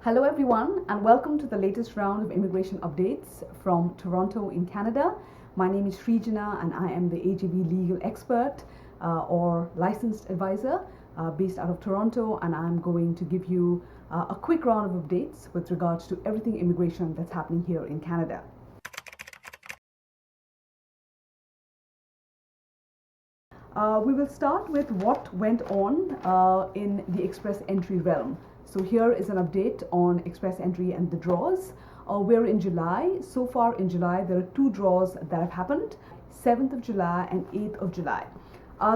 Hello everyone and welcome to the latest round of immigration updates from Toronto in Canada. My name is Srijana and I am the AJV legal expert or licensed advisor based out of Toronto, and I'm going to give you a quick round of updates with regards to everything immigration that's happening here in Canada. We will start with what went on in the express entry realm. So here is an update on express entry and the draws. We're in July. So far in July, there are two draws that have happened, 7th of July and 8th of July.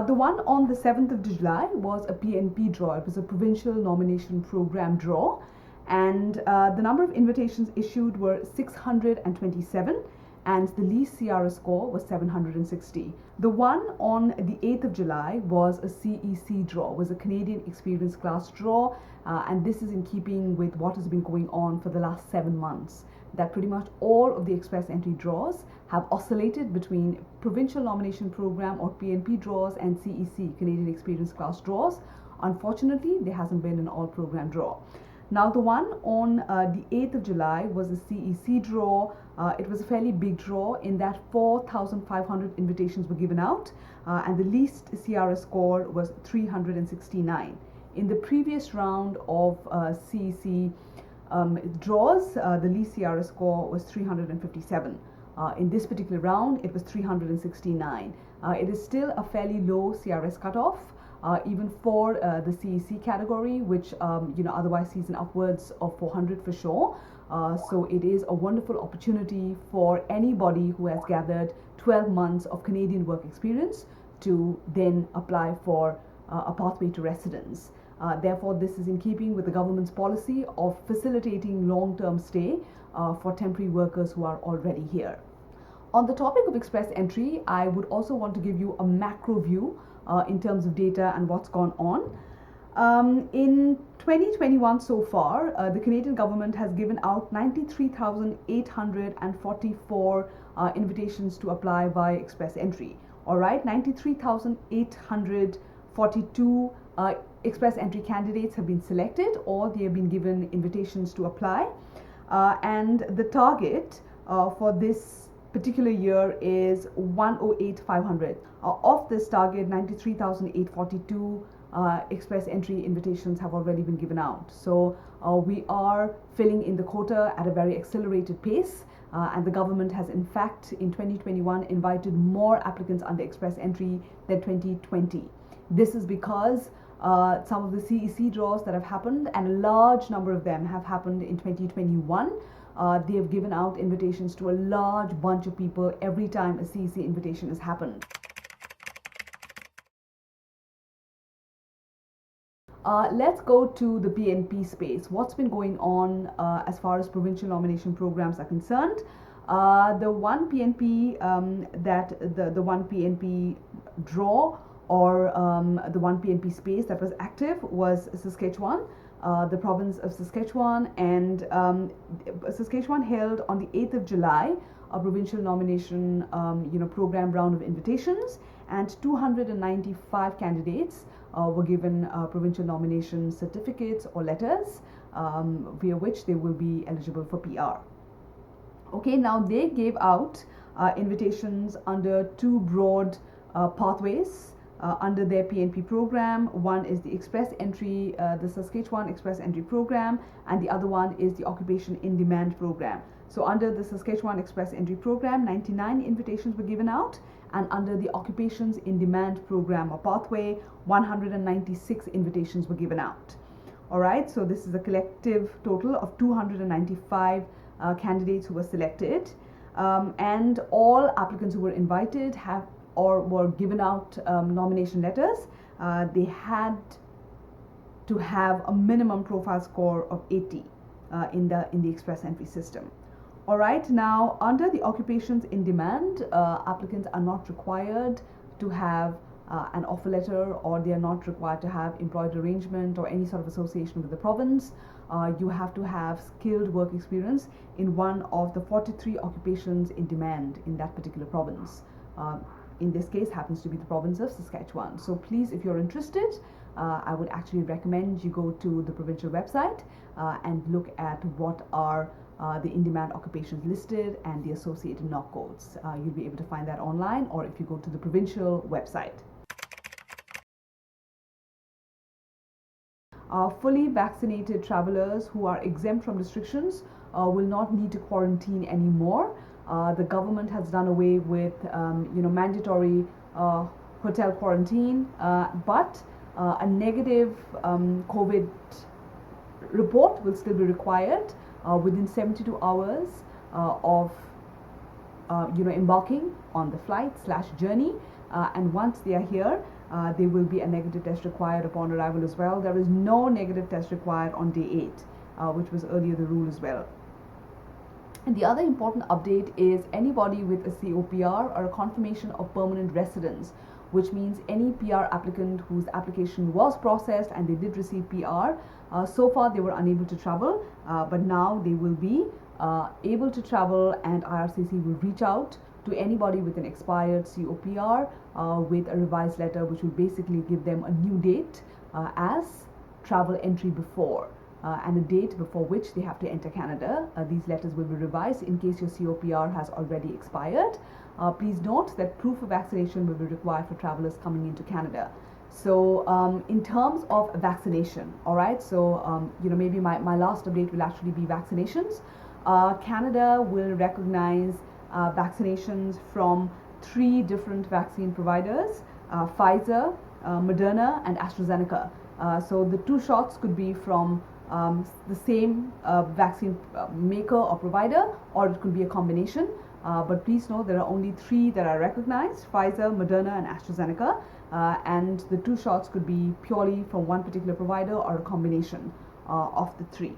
The one on the 7th of July was a PNP draw. It was a provincial nomination program draw, and the number of invitations issued were 627, and the least CRS score was 760. The one on the 8th of July was a CEC draw, was a Canadian Experience Class draw, and this is in keeping with what has been going on for the last 7 months, that pretty much all of the express entry draws have oscillated between provincial nomination program or PNP draws and CEC, Canadian Experience Class draws. Unfortunately, there hasn't been an all program draw. Now the one on the 8th of July was a CEC draw. It was a fairly big draw in that 4,500 invitations were given out, and the least CRS score was 369. In the previous round of CEC draws, the least CRS score was 357. In this particular round, it was 369. It is still a fairly low CRS cutoff. Even for the CEC category, which otherwise sees an upwards of 400 for sure. So it is a wonderful opportunity for anybody who has gathered 12 months of Canadian work experience to then apply for a pathway to residence. Therefore, this is in keeping with the government's policy of facilitating long-term stay for temporary workers who are already here. On the topic of express entry, I would also want to give you a macro view in terms of data and what's gone on. In 2021 so far, the Canadian government has given out 93,844 invitations to apply via express entry. All right, 93,842 express entry candidates have been selected, or they have been given invitations to apply. And the target for this particular year is 108,500. Of this target, 93,842 express entry invitations have already been given out. So we are filling in the quota at a very accelerated pace, and the government has in fact in 2021 invited more applicants under express entry than 2020. This is because some of the CEC draws that have happened, and a large number of them have happened in 2021. They have given out invitations to a large bunch of people every time a CEC invitation has happened. Let's go to the PNP space. What's been going on as far as provincial nomination programs are concerned? The one PNP the one PNP draw or the one PNP space that was active was Saskatchewan. The province of Saskatchewan, and Saskatchewan held on the 8th of July a provincial nomination program round of invitations, and 295 candidates were given provincial nomination certificates or letters via which they will be eligible for PR. Okay, now they gave out invitations under two broad pathways. Under their PNP program. One is the express entry, the Saskatchewan express entry program, and the other one is the occupation in demand program. So under the Saskatchewan express entry program, 99 invitations were given out, and under the occupations in demand program or pathway, 196 invitations were given out. All right, so this is a collective total of 295 candidates who were selected, and all applicants who were invited have or were given out nomination letters. They had to have a minimum profile score of 80 in the express entry system. All right, now under the occupations in demand, applicants are not required to have an offer letter, or they are not required to have employed arrangement or any sort of association with the province. You have to have skilled work experience in one of the 43 occupations in demand in that particular province. In this case happens to be the province of Saskatchewan. So please, if you're interested, I would actually recommend you go to the provincial website and look at what are the in-demand occupations listed and the associated knock codes. You'll be able to find that online, or if you go to the provincial website. Fully vaccinated travelers who are exempt from restrictions will not need to quarantine anymore. The government has done away with mandatory hotel quarantine, but a negative COVID report will still be required within 72 hours of embarking on the flight/journey, and once they are here, there will be a negative test required upon arrival as well. There is no negative test required on day 8, which was earlier the rule as well. And the other important update is anybody with a COPR or a confirmation of permanent residence, which means any PR applicant whose application was processed and they did receive PR, so far they were unable to travel, but now they will be able to travel, and IRCC will reach out to anybody with an expired COPR with a revised letter, which will basically give them a new date as travel entry before. And a date before which they have to enter Canada. These letters will be revised in case your COPR has already expired. Please note that proof of vaccination will be required for travelers coming into Canada. So in terms of vaccination, all right, so maybe my last update will actually be vaccinations. Canada will recognize vaccinations from 3 different vaccine providers, Pfizer, Moderna and AstraZeneca. So the 2 shots could be from the same vaccine maker or provider, or it could be a combination. But please know there are only 3 that are recognized: Pfizer, Moderna and AstraZeneca, and the 2 shots could be purely from one particular provider or a combination of the 3.